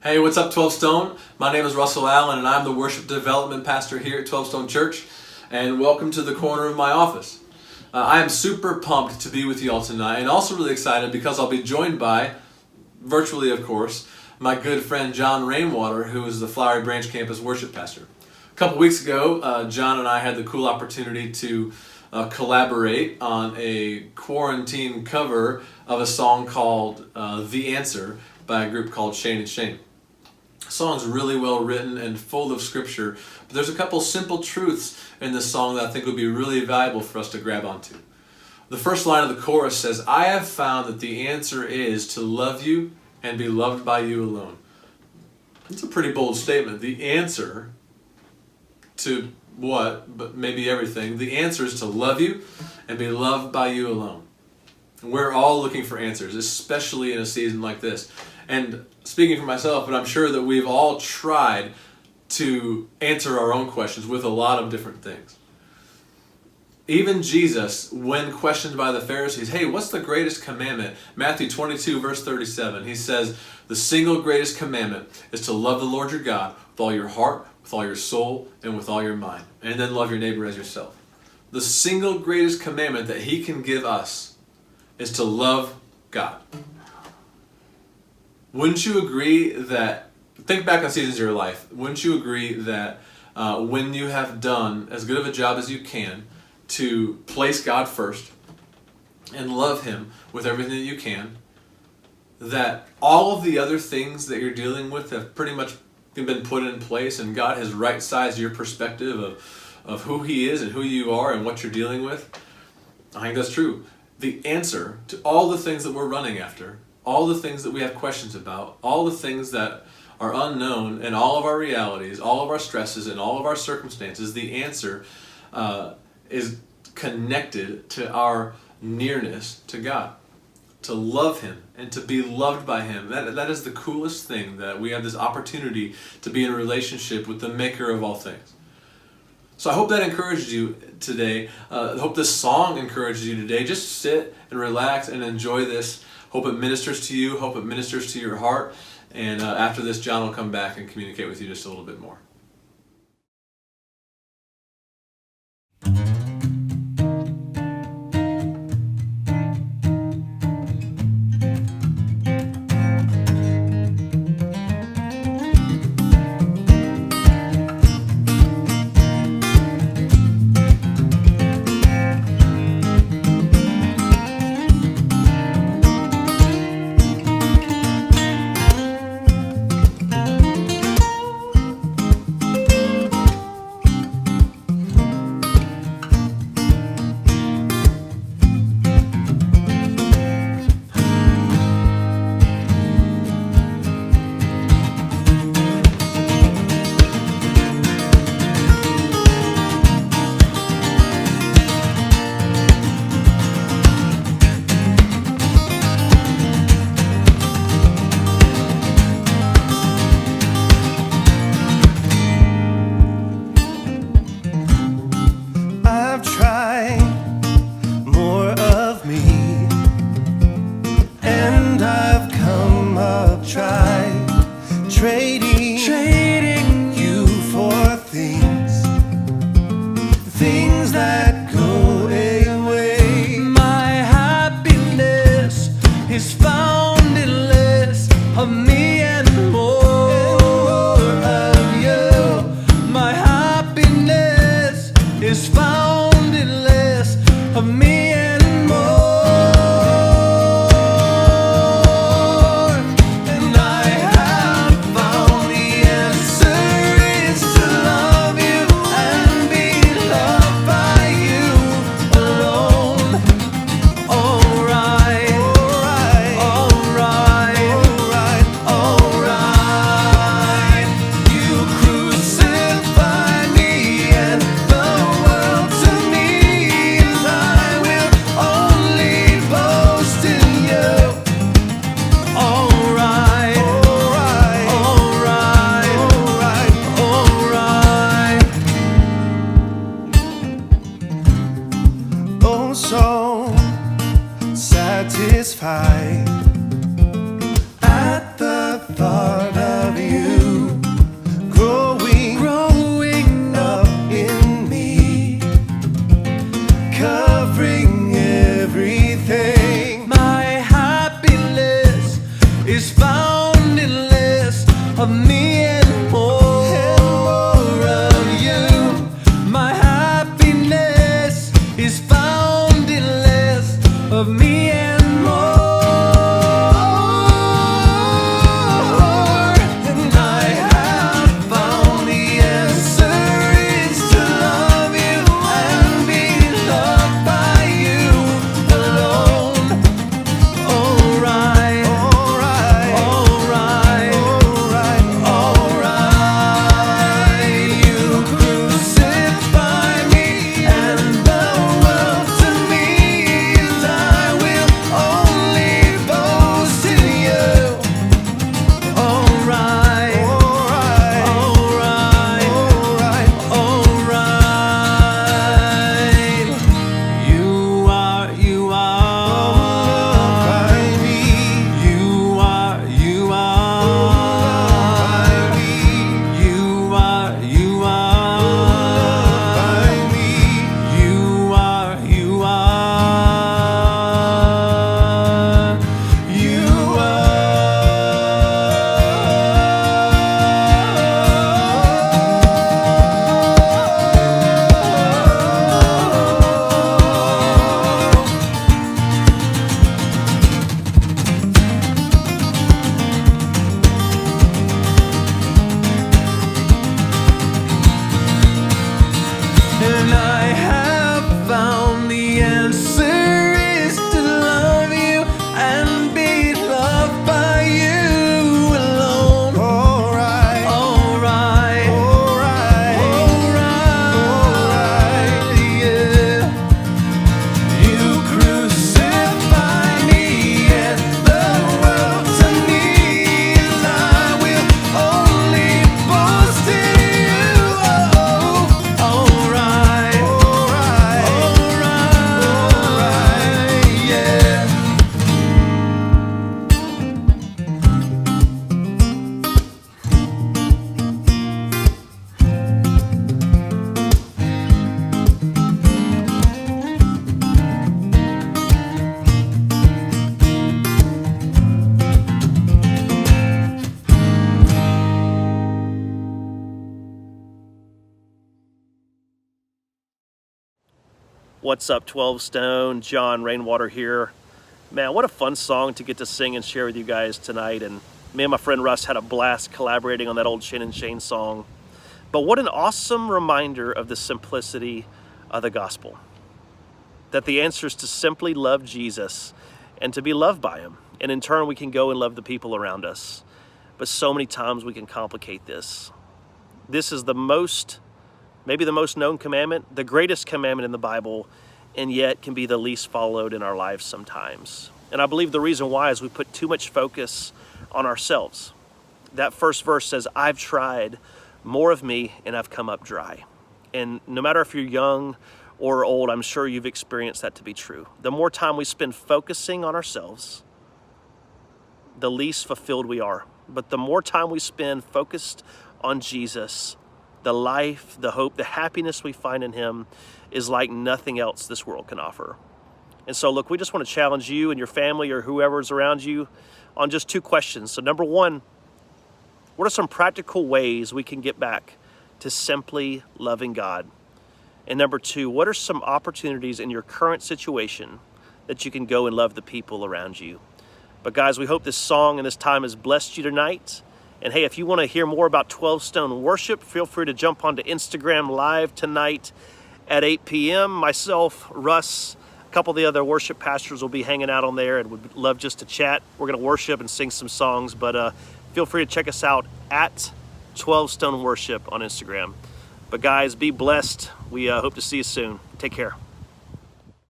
Hey, what's up, 12 Stone? My name is Russell Allen, and I'm the Worship Development Pastor here at 12 Stone Church. And welcome to the corner of my office. I am super pumped to be with you all tonight, and also really excited because I'll be joined by, virtually of course, my good friend John Rainwater, who is the Flowery Branch Campus Worship Pastor. A couple weeks ago, John and I had the cool opportunity to collaborate on a quarantine cover of a song called The Answer by a group called Shane and Shane. The song's really well written and full of scripture, but there's a couple simple truths in this song that I think would be really valuable for us to grab onto. The first line of the chorus says, "I have found that the answer is to love you and be loved by you alone." It's a pretty bold statement. The answer to what, but maybe everything, the answer is to love you and be loved by you alone. We're all looking for answers, especially in a season like this. And speaking for myself, but I'm sure that we've all tried to answer our own questions with a lot of different things. Even Jesus, when questioned by the Pharisees, hey, what's the greatest commandment? Matthew 22, verse 37, he says, the single greatest commandment is to love the Lord your God with all your heart, with all your soul, and with all your mind. And then love your neighbor as yourself. The single greatest commandment that he can give us is to love God. Wouldn't you agree that, think back on seasons of your life, wouldn't you agree that when you have done as good of a job as you can to place God first and love Him with everything that you can, that all of the other things that you're dealing with have pretty much been put in place and God has right-sized your perspective of who He is and who you are and what you're dealing with? I think that's true. The answer to all the things that we're running after, all the things that we have questions about, all the things that are unknown in all of our realities, all of our stresses, and all of our circumstances, the answer is connected to our nearness to God. To love Him and to be loved by Him. That is the coolest thing, that we have this opportunity to be in a relationship with the Maker of all things. So I hope that encouraged you today. I hope this song encourages you today. Just sit and relax and enjoy this. Hope it ministers to you. Hope it ministers to your heart. And after this, John will come back and communicate with you just a little bit more. Trading you for things that go away. My happiness is found in less of me and more of you. My happiness is found in less of me and more. And I have found the answer. of me and more of you. My happiness is found in less of me and more. And I have found the answer is to love you and be loved by you alone. Alright, alright, alright, alright. You crucify me and the world to me, and I will only boast in you. Alright, alright, alright, alright. You are me. You are me. You are me. You are And I have found the answer is to love you and be loved by you alone. Alright, alright, alright, alright, yeah. You crucify me and the world to me, and I will only boast in you. Alright, alright, alright, yeah. What's up, 12 Stone? John Rainwater here. Man, what a fun song to get to sing and share with you guys tonight. And me and my friend Russ had a blast collaborating on that old Shane and Shane song. But what an awesome reminder of the simplicity of the gospel. That the answer is to simply love Jesus and to be loved by him. And in turn, we can go and love the people around us. But so many times we can complicate this. This is maybe the most known commandment, the greatest commandment in the Bible, and yet can be the least followed in our lives sometimes. And I believe the reason why is we put too much focus on ourselves. That first verse says, I've tried more of me and I've come up dry. And no matter if you're young or old, I'm sure you've experienced that to be true. The more time we spend focusing on ourselves, the least fulfilled we are. But the more time we spend focused on Jesus, the life, the hope, the happiness we find in him is like nothing else this world can offer. And so look, we just want to challenge you and your family or whoever's around you on just two questions. So number one, what are some practical ways we can get back to simply loving God? And number two, what are some opportunities in your current situation that you can go and love the people around you? But guys, we hope this song and this time has blessed you tonight. And hey, if you want to hear more about 12 Stone Worship, feel free to jump onto Instagram Live tonight at 8 p.m. Myself, Russ, a couple of the other worship pastors will be hanging out on there and would love just to chat. We're going to worship and sing some songs, but feel free to check us out at 12 Stone Worship on Instagram. But guys, be blessed. We hope to see you soon. Take care.